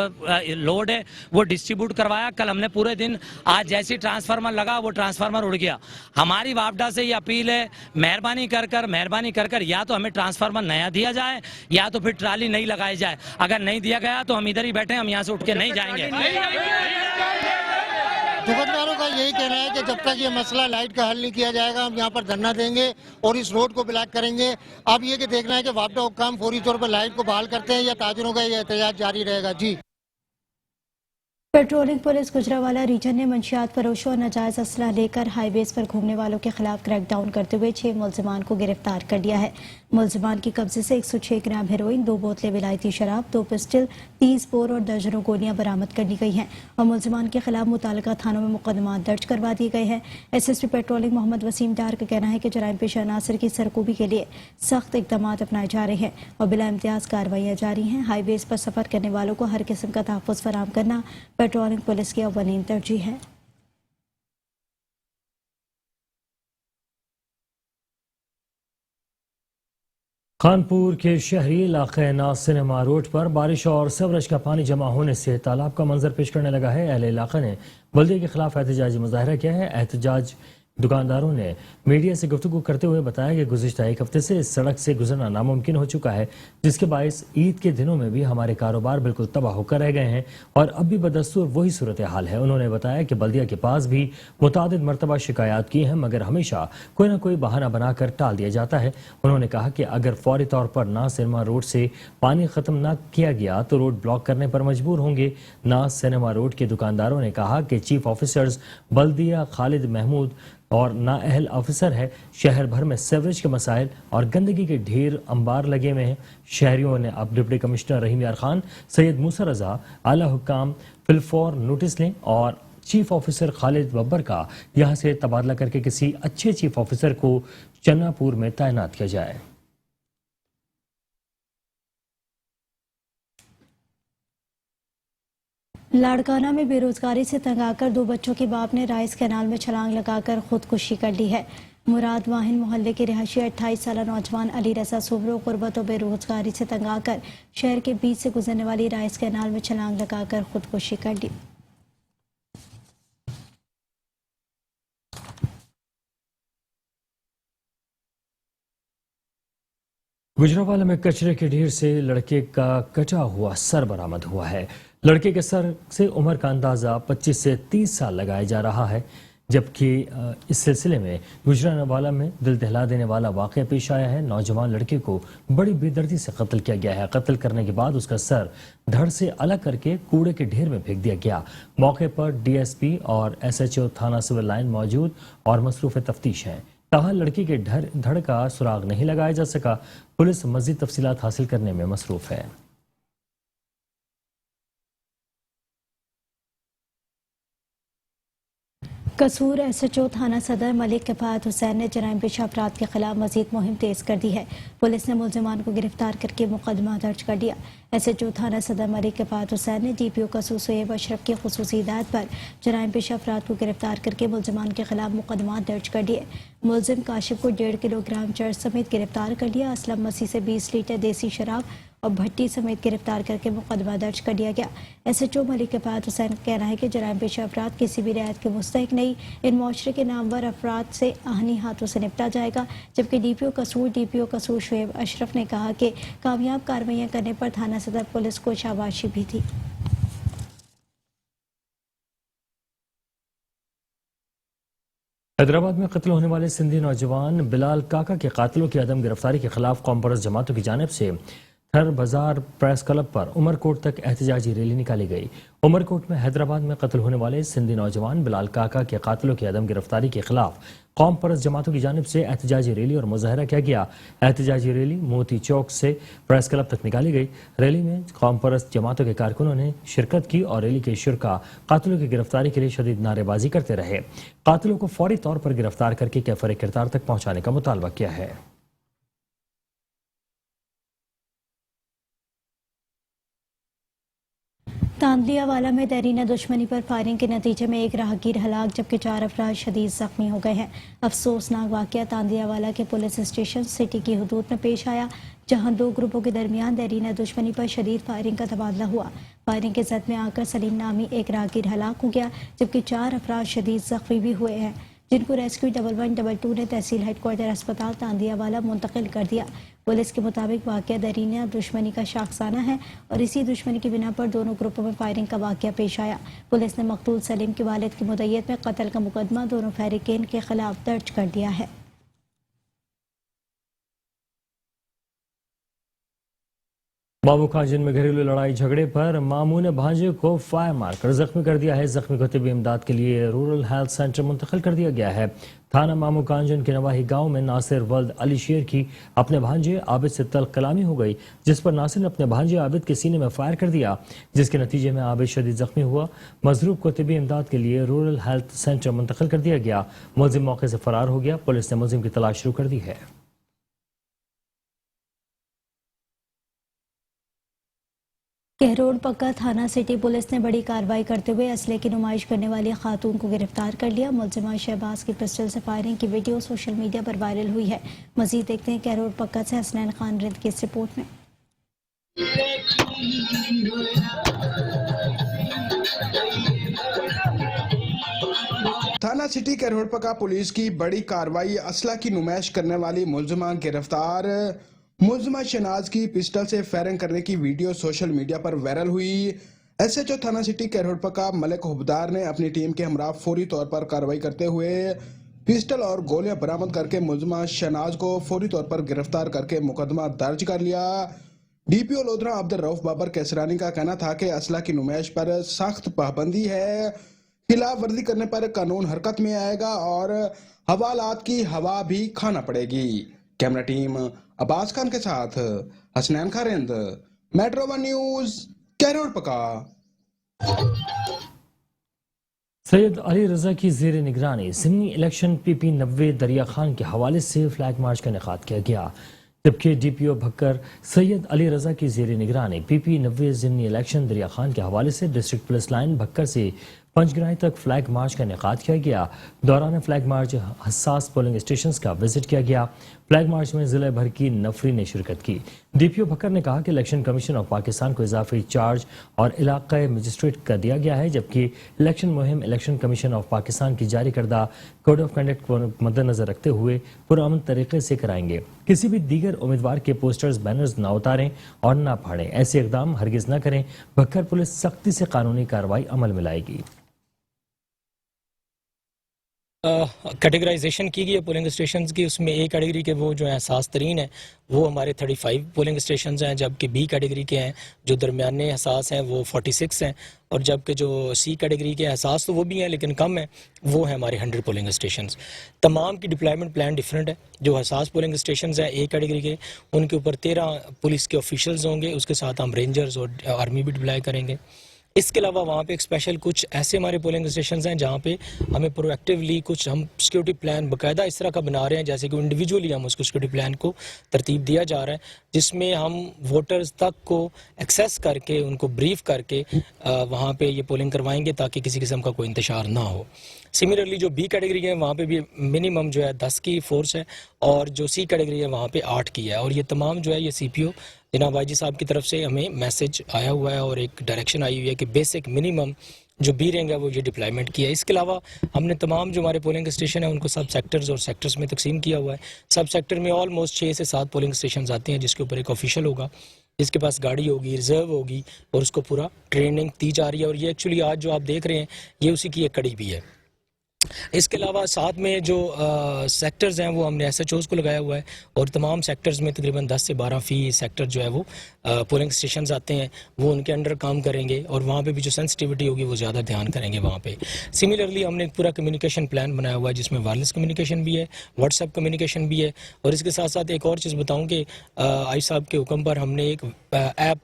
Speaker 14: लोड है वो डिस्ट्रीब्यूट करवाया। कल हमने पूरे दिन, आज जैसे ही ट्रांसफार्मर लगा वो ट्रांसफार्मर उड़ गया। हमारी वापडा से ये अपील है, मेहरबानी कर या तो हमें ट्रांसफार्मर नया दिया जाए या तो फिर ट्राली नहीं लगाई जाए। अगर नहीं दिया गया तो हम इधर ही बैठे, हम यहाँ से उठ के नहीं जाएंगे।
Speaker 13: दुकानदारों का यही कहना है कि जब तक ये मसला लाइट का हल नहीं किया जाएगा हम यहाँ पर धरना देंगे और इस रोड को ब्लॉक करेंगे। अब ये कि देखना है कि वापडा हुक्काम फौरी तौर पर लाइट को बहाल करते हैं या ताजरों का ये एहतजाज जारी रहेगा। जी।
Speaker 1: पेट्रोलिंग पुलिस गुजरावाला रीजन ने मंशियात फरोशों और नाजायज असला लेकर हाईवेज पर घूमने वालों के खिलाफ क्रैकडाउन करते हुए 6 मुलजिमान को गिरफ्तार कर लिया है। मुलजिमान की कब्जे से 106 ग्राम हेरोइन, 2 बोतलें विलायती शराब, 2 पिस्टल, 30 बोर और दर्जनों गोलियां बरामद कर ली गई हैं और मुलजिमान के खिलाफ मुतालिका थानों में मुकदमा दर्ज करवा दिए गए हैं। SSP पेट्रोलिंग मोहम्मद वसीम डार का कहना है कि जराइम पेशा अनासर की सरकूबी के लिए सख्त इकदाम अपनाए जा रहे हैं और बिला इम्तियाज कार्रवाइयाँ जारी हैं। हाईवेज पर सफर करने वालों को हर किस्म का तहफ़्फ़ुज़ फराहम करना पेट्रोलिंग पुलिस की अव्वलीन तरजीह है।
Speaker 2: कानपुर के शहरी इलाके नाज सिनेमा रोड पर बारिश और सीवरेज का पानी जमा होने से तालाब का मंजर पेश करने लगा है। अहले इलाका ने बल्दिया के खिलाफ एहतजाजी मुजाहरा किया है। एहतजाज दुकानदारों ने मीडिया से गुफ्तगू करते हुए बताया कि गुज़िश्ता 1 हफ्ते से इस सड़क से गुजरना नामुमकिन हो चुका है, जिसके बायस ईद के दिनों में भी हमारे कारोबार बिल्कुल तबाह होकर रह गए हैं और अब भी बदस्तूर वही सूरत हाल है। उन्होंने बताया कि बल्दिया के पास भी मुतादिद मरतबा शिकायत की हैं, मगर हमेशा कोई ना कोई बहाना बनाकर टाल दिया जाता है। उन्होंने कहा कि अगर फौरी तौर पर नाज सिनेमा रोड से पानी खत्म न किया गया तो रोड ब्लॉक करने पर मजबूर होंगे। नाज सिनेमा रोड के दुकानदारों ने कहा कि चीफ ऑफिसर्स बल्दिया खालिद महमूद और नाअहल ऑफिसर है। शहर भर में सीवरेज के मसाइल और गंदगी के ढेर अंबार लगे हुए हैं। शहरियों ने अब डिप्टी कमिश्नर रहीम यार खान, सैयद मूसा रजा, आला हुक्काम फिलफौर नोटिस लें और चीफ ऑफिसर खालिद बब्बर का यहां से तबादला करके किसी अच्छे चीफ ऑफिसर को चन्नापुर में तैनात किया जाए।
Speaker 1: लाड़काना में बेरोजगारी से तंग आकर 2 बच्चों के बाप ने राइस कैनाल में छलांग लगाकर खुदकुशी कर ली है। मुराद वाहिन मोहल्ले के रिहायशी 28 साल नौजवान अली रजा सुबरो गुर्बत और बेरोजगारी से तंग आकर शहर के बीच से गुजरने वाली राइस कैनाल में छलांग लगाकर खुदकुशी कर ली।
Speaker 2: गुजरावाला में कचरे के ढेर से लड़के का कटा हुआ सर बरामद हुआ है। लड़के के सर से उम्र का अंदाजा 25 से 30 साल लगाया जा रहा है, जबकि इस सिलसिले में गुजरावाला में दिल दहला देने वाला वाक़या पेश आया है। नौजवान लड़के को बड़ी बेदर्दी से कत्ल किया गया है। कत्ल करने के बाद उसका सर धड़ से अलग करके कूड़े के ढेर में फेंक दिया गया। मौके पर DSP और SHO थाना सिविल लाइन मौजूद और मसरूफ़ तफ्तीश हैं। ताहल लड़की के धड़ का सुराग नहीं लगाया जा सका। पुलिस मज़ीद तफसीलात हासिल करने में मसरूफ़ है।
Speaker 1: कसूर SHO थाना सदर मलिक किफायत हुसैन ने जराइम पेशा अफराद के खिलाफ मजीद मुहिम तेज कर दी है। पुलिस ने मुलजिमान को गिरफ्तार करके मुकदमा दर्ज कर दिया। SHO थाना सदर मलिक किफायत हुसैन ने DPO कसूर सोएब अशरफ की खुसूसी हिदायत पर जराइम पेशा अफराद को गिरफ्तार करके मुलजिमान के खिलाफ मुकदमा दर्ज कर दिए। मुलजिम काशिफ को 1.5 किलोग्राम चर्च समेत गिरफ्तार कर लिया। असलम मसीह से 20 लीटर देसी शराब और भट्टी समेत गिरफ्तार करके मुकदमा दर्ज कर दिया गया। SHO मलिक किफायत हुसैन का कहना है कि जराइम पेशा अफराद किसी भी रियायत के मुस्तहिक नहीं। इन मुआशरे के नामवर अफराद से आहनी हाथों से निपटा जाएगा। जबकि DPO कसूर शोएब अशरफ ने कहा कि कामयाब कार्रवाइयाँ करने पर थाना सदर पुलिस को शाबाशी भी थी।
Speaker 2: हैदराबाद में कत्ल होने वाले सिंधी नौजवान बिलाल काका के कातिलों की अदम गिरफ्तारी के खिलाफ कौम परस्त जमातों की जानिब से थर बाजार प्रेस क्लब पर उमरकोट तक एहतजाजी रैली निकाली गई। उमरकोट में हैदराबाद में कत्ल होने वाले सिंधी नौजवान बिलाल काका के कातिलों की अदम गिरफ्तारी के खिलाफ कौम परस्त जमातों की जानिब से एहतजाजी रैली और मुजाहरा किया गया। एहतजाजी रैली मोती चौक से प्रेस क्लब तक निकाली गई। रैली में कौम परस्त जमातों के कारकुनों ने शिरकत की और रैली के शुरका कातिलों की गिरफ्तारी के लिए शदीद नारेबाजी करते रहे। कातिलों को फौरी तौर पर गिरफ्तार करके कैफर किरदार तक पहुंचाने का मुतालबा किया है।
Speaker 1: तांदियावाला में देरीना दुश्मनी पर फायरिंग के नतीजे में एक राहगीर हलाक जबकि 4 अफराद शदीद जख्मी हो गए हैं। अफसोसनाक वाकया तांदियावाला के पुलिस स्टेशन सिटी की हदूद में पेश आया, जहां 2 ग्रुपों के दरमियान देरीना दुश्मनी पर शदीद फायरिंग का तबादला हुआ। फायरिंग के जद में आकर सलीम नामी एक राहगीर हलाक हो गया जबकि 4 अफराद शदीद जख्मी भी हुए हैं, जिनको रेस्क्यू 1122 ने तहसील हेडक्वार्टर अस्पताल तांदियावाला मुंतकिल कर दिया। पुलिस के मुताबिक वाकया दरीना दुश्मनी का शाखसाना है और इसी दुश्मनी की बिना पर दोनों ग्रुपों में फायरिंग का वाकया पेश आया। पुलिस ने मकतूल सलीम के वालिद की मुद्दत में कत्ल का मुकदमा दोनों फैरिकेन के खिलाफ दर्ज कर दिया है।
Speaker 2: बाबू काजिन में घरेलू लड़ाई झगड़े पर मामू ने भांजे को फायर मारकर जख्मी कर दिया है। जख्मी को तिब्बी इमदाद के लिए रूरल हेल्थ सेंटर मुंतकिल कर दिया गया है। थाना मामू कांजन के नवाही गांव में नासिर वल्द अली शेर की अपने भांजे आबिद से तल्ख कलामी हो गई, जिस पर नासिर ने अपने भांजे आबिद के सीने में फायर कर दिया, जिसके नतीजे में आबिद शदीद जख्मी हुआ। मजरूब को तिब्बी इमदाद के लिए रूरल हेल्थ सेंटर मुंतकिल कर दिया गया। मुलजिम मौके से फरार हो गया। पुलिस ने मुलजिम की तलाश शुरू कर दी है।
Speaker 1: कहरोड़ पक्का थाना सिटी पुलिस ने बड़ी कार्रवाई करते हुए असले की नुमाइश करने वाली खातून को गिरफ्तार कर लिया। मुलजिमा शहबाज की पिस्टल से फायरिंग की वीडियो सोशल मीडिया पर वायरल हुई है। मजीद देखते हैं कहरोड़ पक्का से हसनैन खान रिंद की इस रिपोर्ट में।
Speaker 15: थाना सिटी कहरोड़ पक्का पुलिस की बड़ी कार्रवाई, असला की नुमाइश करने वाली मुलजिमा गिरफ्तार। मुलजिमा शहनाज की पिस्टल से फायरिंग करने की वीडियो सोशल मीडिया पर वायरल हुई। एसएचओ थाना सिटी कहरोड़ पक्का मलिक हुब्बार ने अपनी टीम के हमरा फौरी तौर पर कार्रवाई करते हुए पिस्टल और गोलियां बरामद करके मुलजिमा शहनाज को फौरी तौर पर गिरफ्तार करके मुकदमा दर्ज कर लिया। डीपीओ लोधरा अब्दुल रऊफ बाबर कैसरानी का कहना था कि असला की नुमाइश पर सख्त पाबंदी है, खिलाफ वर्जी करने पर कानून हरकत में आएगा और हवालात की हवा भी खाना पड़ेगी। कैमरा टीम अब्बास खान के साथ हसनैन खारिंद, मेट्रो 1 न्यूज, कहरोड़ पक्का।
Speaker 2: सैयद अली रजा की जेर निगरानी ज़िमनी इलेक्शन पीपी 90 दरिया खान के हवाले से फ्लैग मार्च का इनेकाद किया गया, जबकि डीपीओ भक्कर सैयद अली रजा की जेर निगरानी पीपी 90 ज़िमनी इलेक्शन दरिया खान के हवाले से डिस्ट्रिक्ट पुलिस लाइन भक्कर से पंचग्राही तक फ्लैग मार्च का इनेकाद किया गया। दौरान फ्लैग मार्च हसास पोलिंग स्टेशन का विजिट किया गया। फ्लैग मार्च में जिले भर की नफरी ने शिरकत की। डीपीओ भक्कर ने कहा कि इलेक्शन कमीशन ऑफ पाकिस्तान को इजाफी चार्ज और इलाका मजिस्ट्रेट कर दिया गया है, जबकि इलेक्शन मुहिम इलेक्शन कमीशन ऑफ पाकिस्तान की जारी करदा कोड ऑफ कंडक्ट को मद्देनजर रखते हुए पुरअमन तरीके से कराएंगे। किसी भी दीगर उम्मीदवार के पोस्टर्स बैनर्स न उतारें और न फाड़ें, ऐसे इकदाम हरगिज न करें। भक्कर पुलिस सख्ती से कानूनी कार्रवाई अमल में लाएगी।
Speaker 16: कैटेगराइजेशन की गई है पोलिंग स्टेशंस की, उसमें ए कैटेगरी के वो जो है हसास तरीन है वो हमारे 35 पोलिंग स्टेशंस हैं, जबकि बी कैटेगरी के हैं जो दरमियाने हसास हैं वो 46 हैं, और जबकि जो सी कैटेगरी के हसास तो वो भी हैं लेकिन कम है, वो है हमारे 100 पोलिंग स्टेशंस। तमाम की डिप्लॉयमेंट प्लान डिफरेंट है। जो हसास पोलिंग स्टेशंस हैं ए कैटेगरी के, उनके ऊपर 13 पुलिस के ऑफिशियल्स होंगे, उसके साथ हम रेंजर्स और आर्मी भी डिप्लॉय करेंगे। इसके अलावा वहाँ पे एक स्पेशल कुछ ऐसे हमारे पोलिंग स्टेशंस हैं जहाँ पे हमें प्रोएक्टिवली कुछ हम सिक्योरिटी प्लान बाकायदा इस तरह का बना रहे हैं जैसे कि इंडिविजुअली हम उसको सिक्योरिटी प्लान को तरतीब दिया जा रहा है, जिसमें हम वोटर्स तक को एक्सेस करके उनको ब्रीफ करके वहाँ पे ये पोलिंग करवाएंगे ताकि किसी किस्म का कोई इंतशार ना हो। सिमिलरली जो बी कैटेगरी है वहाँ पे भी मिनिमम जो है 10 की फोर्स है, और जो सी कैटेगरी है वहाँ पे 8 की है, और ये तमाम जो है ये सीपीओ जनाब वाईजी साहब की तरफ से हमें मैसेज आया हुआ है और एक डायरेक्शन आई हुई है कि बेसिक मिनिमम जो बी रैंक है वो ये डिप्लॉयमेंट किया है। इसके अलावा हमने तमाम जो हमारे पोलिंग स्टेशन है उनको सब सेक्टर्स और सेक्टर्स में तकसीम किया हुआ है। सब सेक्टर में ऑलमोस्ट 6 से 7 पोलिंग स्टेशन आते हैं, जिसके ऊपर एक ऑफिशियल होगा, जिसके पास गाड़ी होगी, रिजर्व होगी, और उसको पूरा ट्रेनिंग दी जा रही है। और ये एक्चुअली आज जो आप देख रहे हैं ये उसी की एक कड़ी भी है। इसके अलावा साथ में जो सेक्टर्स हैं वो हमने एसएचओज को लगाया हुआ है और तमाम सेक्टर्स में तकरीबन 10 से 12 फी सेक्टर जो है वो पोलिंग स्टेशंस आते हैं, वो उनके अंडर काम करेंगे और वहाँ पे भी जो सेंसिटिविटी होगी वो ज़्यादा ध्यान करेंगे वहाँ पे। सिमिलरली हमने एक पूरा कम्युनिकेशन प्लान बनाया हुआ है जिसमें वायरलेस कम्युनिकेशन भी है, व्हाट्सएप कम्युनिकेशन भी है और इसके साथ साथ एक और चीज़ बताऊँ कि आई साहब के हुक्म पर हमने एक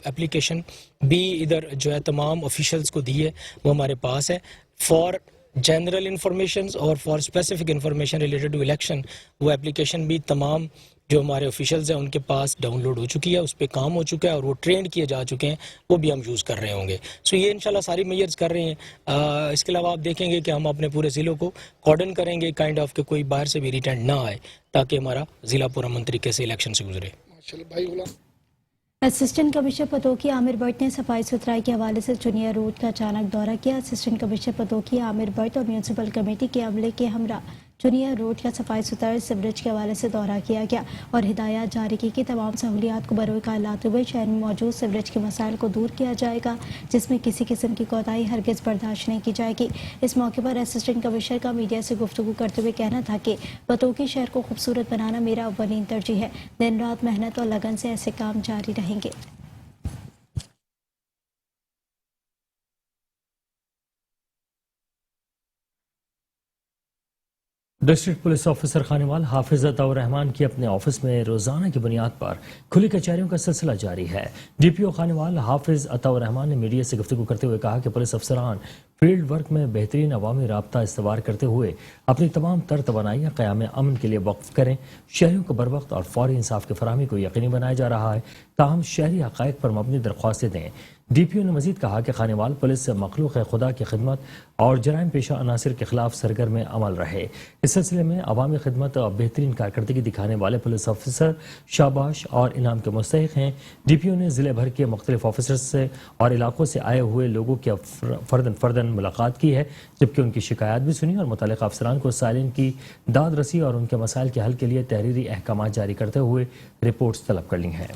Speaker 16: एप्लीकेशन भी इधर जो है तमाम ऑफिशल्स को दी है, वो हमारे पास है फॉर जनरल इंफॉर्मेशन और for specific information related to election. वो एप्लीकेशन भी तमाम जो हमारे ऑफिशियल्स हैं उनके पास डाउनलोड हो चुकी है, उस पर काम हो चुका है और वो ट्रेंड किए जा चुके हैं, वो भी हम यूज़ कर रहे होंगे। सो ये इंशाल्लाह सारी मेजर्स कर रहे हैं। इसके अलावा आप देखेंगे कि हम अपने पूरे ज़िलों को कॉर्डन करेंगे काइंड ऑफ कि कोई बाहर से भी रिटर्न ना आए ताकि हमारा ज़िला पुरअमन तरीके से इलेक्शन से गुजरे।
Speaker 1: असिस्टेंट कमिश्नर पतोकी आमिर भट्ट ने सफाई सुथराई के हवाले से चुनिया रोड का अचानक दौरा किया। असिस्टेंट कमिश्नर पतोकी आमिर भट्ट और म्यूनसिपल कमेटी के अमले के हमरा चुनिया रोड का सफाई सुथराई सीवरेज के हवाले से दौरा किया गया और हिदायत जारी की कि तमाम सहूलियात को बरोकार लाते हुए शहर में मौजूद सीवरेज के मसाइल को दूर किया जाएगा, जिसमें किसी किस्म की कोताही हरगिज बर्दाश्त नहीं की जाएगी। इस मौके पर असिस्टेंट कमिश्नर का मीडिया से गुफ्तगू करते हुए कहना था कि पतोकी शहर को खूबसूरत बनाना मेरा अव्वलीन तरजीह है। दिन रात मेहनत और लगन से ऐसे काम जारी रहेंगे।
Speaker 2: डिस्ट्रिक्ट पुलिस ऑफिसर खानेवाल हाफिज अताउर रहमान की अपने ऑफिस में रोजाना की बुनियाद पर खुली कचहरियों का सिलसिला जारी है। डीपीओ खानेवाल हाफिज अताउर रहमान ने मीडिया से गुफ्तगू करते हुए कहा कि पुलिस अफसरान फील्ड वर्क में बेहतरीन अवामी राब्ता इस्तवार करते हुए अपनी तमाम तर तवानाइयाँ क़याम अमन के लिए वक्फ करें। शहरियों को बर वक्त और फौरी इंसाफ की फराहमी को यकीनी बनाया जा रहा है, ताहम शहरी हक़ाइक़ पर मबनी दरख्वास्तें दें। डीपीओ ने मजीद कहा कि खानेवाल पुलिस मखलूक खुदा की खिदमत और जराइम पेशा अनासर के खिलाफ सरगर्म अमल रहे। इस सिलसिले में अवामी खिदमत और बेहतरीन कारकर्दगी दिखाने वाले पुलिस ऑफिसर शाबाश और इनाम के मुस्तहिक हैं। डीपीओ ने जिले भर के मुख्तलिफ ऑफिसर्स से और इलाकों से आए हुए लोगों की फर्दन मुलाकात की है, जबकि उनकी शिकायत भी सुनी और मुतल्लिक़ अफसरान को सालिन की दाद रसी और उनके मसाइल के हल के लिए तहरीरी अहकाम जारी करते हुए रिपोर्ट्स तलब कर ली हैं।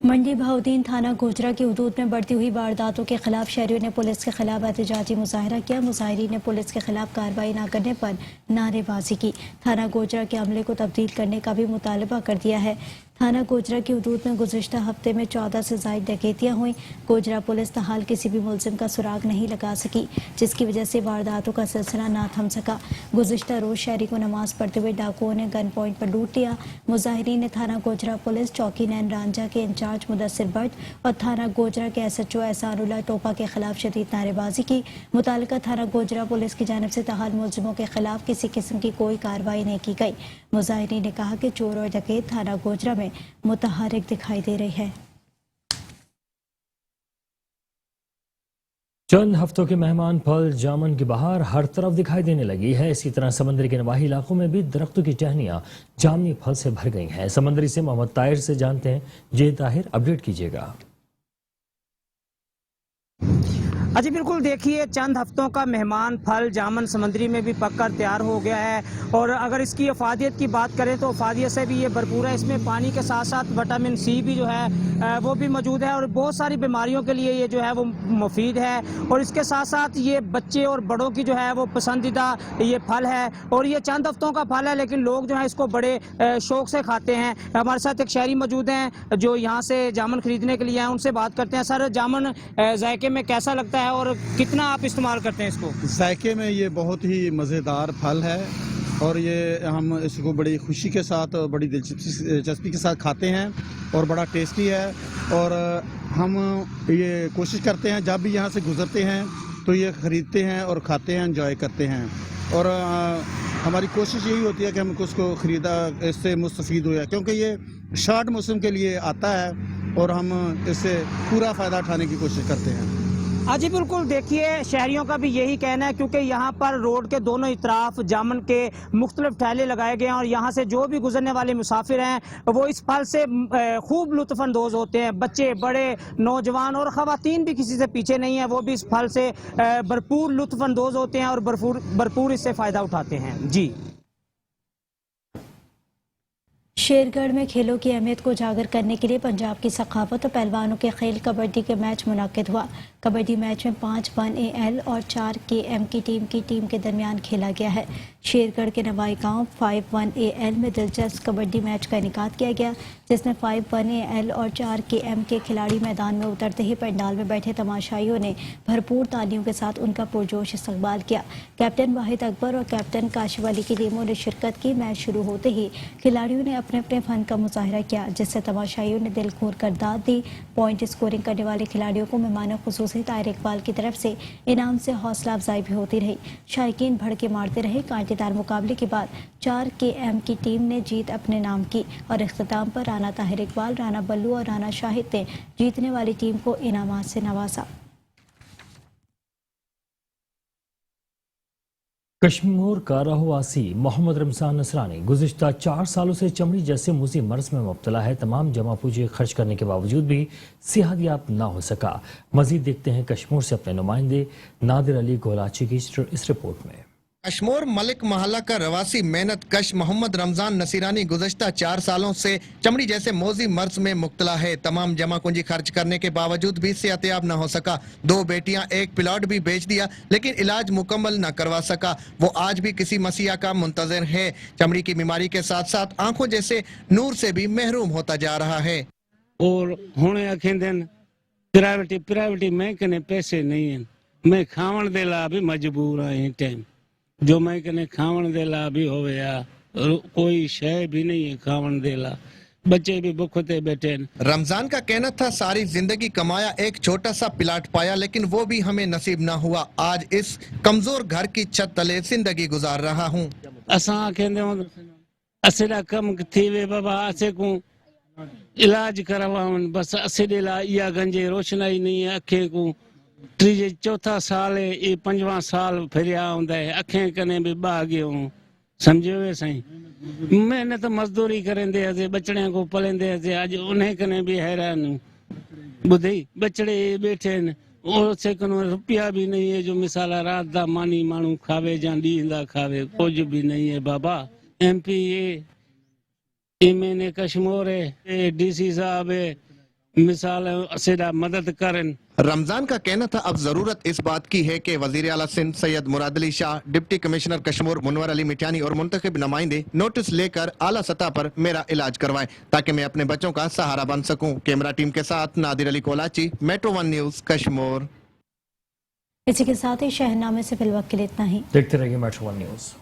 Speaker 1: मंडी बहाउद्दीन थाना गोजरा की हदूद में बढ़ती हुई वारदातों के खिलाफ शहरियों ने पुलिस के खिलाफ एहतजाजी मुजाहरा किया। मुजाहिरीन ने पुलिस के खिलाफ कार्रवाई न करने पर नारेबाजी की। थाना गोजरा के अमले को तब्दील करने का भी मुतालबा कर दिया है। थाना गोजरा की हदूद में गुज़िश्ता हफ्ते में 14 से ज़ायद डकैतियाँ हुई। गोजरा पुलिस तहाल किसी भी मुलजिम का सुराग नहीं लगा सकी, जिसकी वजह से वारदातों का सिलसिला ना थम सका। गुज़िश्ता रोज शहरी को नमाज पढ़ते हुए डाकुओं ने गन पॉइंट पर लूट लिया। मुजाहिरीन ने थाना गोजरा पुलिस चौकी नैन रांझा के इंचार्ज मुदस्सिर भट्ट और थाना गोजरा के SHO एहसानुल्लाह टोपा के खिलाफ शदीद नारेबाजी की। मुतालिका थाना गोजरा पुलिस की जानिब से तहाल मुलजिमों के खिलाफ किसी किस्म की कोई कार्रवाई नहीं की गई। मुजाहिरीन ने कहा कि चोर और डकैत थाना गोजरा में मुतहरिक दिखाई दे रही है।
Speaker 2: चंद हफ्तों के मेहमान फल जामन की बहार हर तरफ दिखाई देने लगी है। इसी तरह समंदर के नवाही इलाकों में भी दरख्तों की टहनियां जामनी फल से भर गई हैं। समंदरी से मोहम्मद ताहिर से जानते हैं। जे ताहिर, अपडेट कीजिएगा।
Speaker 17: जी बिल्कुल, देखिए चंद हफ्तों का मेहमान फल जामन समंदरी में भी पककर तैयार हो गया है और अगर इसकी अफादियत की बात करें तो अफादियत से भी ये भरपूर है। इसमें पानी के साथ साथ विटामिन C भी जो है वो भी मौजूद है और बहुत सारी बीमारियों के लिए ये जो है वो मुफीद है और इसके साथ साथ ये बच्चे और बड़ों की जो है वो पसंदीदा ये फल है और ये चंद हफ्तों का फल है, लेकिन लोग जो है इसको बड़े शौक से खाते हैं। हमारे साथ एक शहरी मौजूद हैं जो यहाँ से जामन खरीदने के लिए आए, उनसे बात करते हैं। सर, जामन जायके में कैसा लगता है और कितना आप इस्तेमाल करते हैं इसको?
Speaker 18: जायके में ये बहुत ही मज़ेदार फल है और ये हम इसको बड़ी खुशी के साथ और बड़ी दिलचस्पी के साथ खाते हैं और बड़ा टेस्टी है और हम ये कोशिश करते हैं जब भी यहाँ से गुजरते हैं तो ये ख़रीदते हैं और खाते हैं, एंजॉय करते हैं और हमारी कोशिश यही होती है कि हम उसको ख़रीदा इससे मुस्तफ़ीद हुए, क्योंकि ये शॉर्ट मौसम के लिए आता है और हम इससे पूरा फ़ायदा उठाने की कोशिश करते हैं।
Speaker 17: जी बिल्कुल, देखिए शहरियों का भी यही कहना है क्योंकि यहाँ पर रोड के दोनों इतराफ जामन के मुख्तलिफ ठेले लगाए गए हैं और यहाँ से जो भी गुजरने वाले मुसाफिर हैं वो इस फल से खूब लुत्फ़अंदोज़ होते हैं। बच्चे, बड़े, नौजवान और ख़वातीन भी किसी से पीछे नहीं है, वो भी इस फल से भरपूर लुत्फ़अंदोज़ होते हैं और भरपूर इससे फ़ायदा उठाते हैं। जी।
Speaker 1: शेरगढ़ में खेलों की अहमियत को उजागर करने के लिए पंजाब की सखावत और पहलवानों के खेल कबड्डी के मैच मुनाकिद हुआ। कबड्डी मैच में 5 1AL और 4 KM की टीम के दरमियान खेला गया है। शेरगढ़ के नवाई गांव 5 1AL में दिलचस्प कबड्डी मैच का इनेकाद किया गया, जिसमें 5 1AL और 4 KM के खिलाड़ी मैदान में उतरते ही पंडाल में बैठे तमाशाइयों ने भरपूर तालियों के साथ उनका पुरजोश इस्तकबाल किया। कैप्टन वाहिद अकबर और कैप्टन काशिफ अली की टीमों ने शिरकत की। मैच शुरू होते ही खिलाड़ियों ने अपने अपने फन का मुजाहरा किया, जिससे तमाशाइयों ने दिल खोल कर दाद दी। पॉइंट स्कोरिंग करने वाले खिलाड़ियों को मेहमान खुसूसी ताहिर इकबाल की तरफ से इनाम से हौसला अफजाई भी होती रही। शायकीन भड़के मारते रहे। कांटेदार मुकाबले के बाद 4 KM की टीम ने जीत अपने नाम की और इख्तिताम पर राना ताहिर इकबाल, राना बल्लू और राना शाहिद ने जीतने वाली टीम को इनामात से नवाजा।
Speaker 2: कश्मीर का रहवासी मोहम्मद रमजान नसरानी गुज़िश्ता 4 सालों से चमड़ी जैसे मुज़ी मर्ज में मुब्तला है। तमाम जमा पूंजी खर्च करने के बावजूद भी सेहतयाब न हो सका। मजीद देखते हैं कश्मीर से अपने नुमाइंदे नादिर अली गोलाची की इस रिपोर्ट में।
Speaker 19: कश्मीर मलिक महल्ला का रवासी मेहनत कश मोहम्मद रमजान नसीरानी गुज़श्ता 4 सालों से चमड़ी जैसे मोजी मर्ज में मुब्तला है। तमाम जमा पूंजी खर्च करने के बावजूद भी सेहतयाब न हो सका। 2 बेटियां, 1 प्लॉट भी बेच दिया, लेकिन इलाज मुकम्मल न करवा सका। वो आज भी किसी मसीहा का मुंतजर है। चमड़ी की बीमारी के साथ साथ आंखों जैसे नूर से भी महरूम होता जा रहा है।
Speaker 20: और हुणे अखेंदन प्राइवेटी मैं कने पैसे नहीं हैं, मैं खावण दे ला भी मजबूर है। टाइम जो मैं कने खावण दे ला भी होवे या कोई शय भी नहीं है खावण दे ला, बच्चे भी भूखते बैठे।
Speaker 19: रमजान का कहना था सारी जिंदगी कमाया, एक छोटा सा प्लाट पाया, लेकिन वो भी हमें नसीब ना हुआ। आज इस कमजोर घर की छत तले जिंदगी गुजार रहा हूँ।
Speaker 20: असां कहंदे असेडा कम थी वे बाबा, असे को इलाज करवावन, बस असेडे ला या गंजे रोशनाई नहीं है। अखे को 4था साल है, ये 5वां साल फिरिया आंदा है। अखें कने भी बा गयो समझो वे सही। मेहनत मजदूरी करेंदे हसे, बचड़े को पलेंदे हसे, आज उन्हें कने भी हैरान बुधई बचड़े बैठे न और से कनो रुपया भी नहीं है। जो मिसाल रात दा मानी मानू खावे जा दी खावे, कुछ भी नहीं है बाबा। MP MNA कश्मीर है, DC साहब है, मिसाल असेडा मदद करन।
Speaker 19: रमजान का कहना था अब जरूरत इस बात की है कि वजीर आला सिंध सैयद मुराद अली शाह, डिप्टी कमिश्नर कश्मीर मुनवर अली मिठानी और मुंतखब नुमाइंदे नोटिस लेकर आला सतह पर मेरा इलाज करवाएं, ताकि मैं अपने बच्चों का सहारा बन सकूं। कैमरा टीम के साथ नादिर अली कोलाची, Metro 1 न्यूज कश्मीर।
Speaker 1: इसी के साथ ही शहरनामे से फिलवक्त के लिए इतना ही।
Speaker 2: देखते रहिए Metro 1 न्यूज।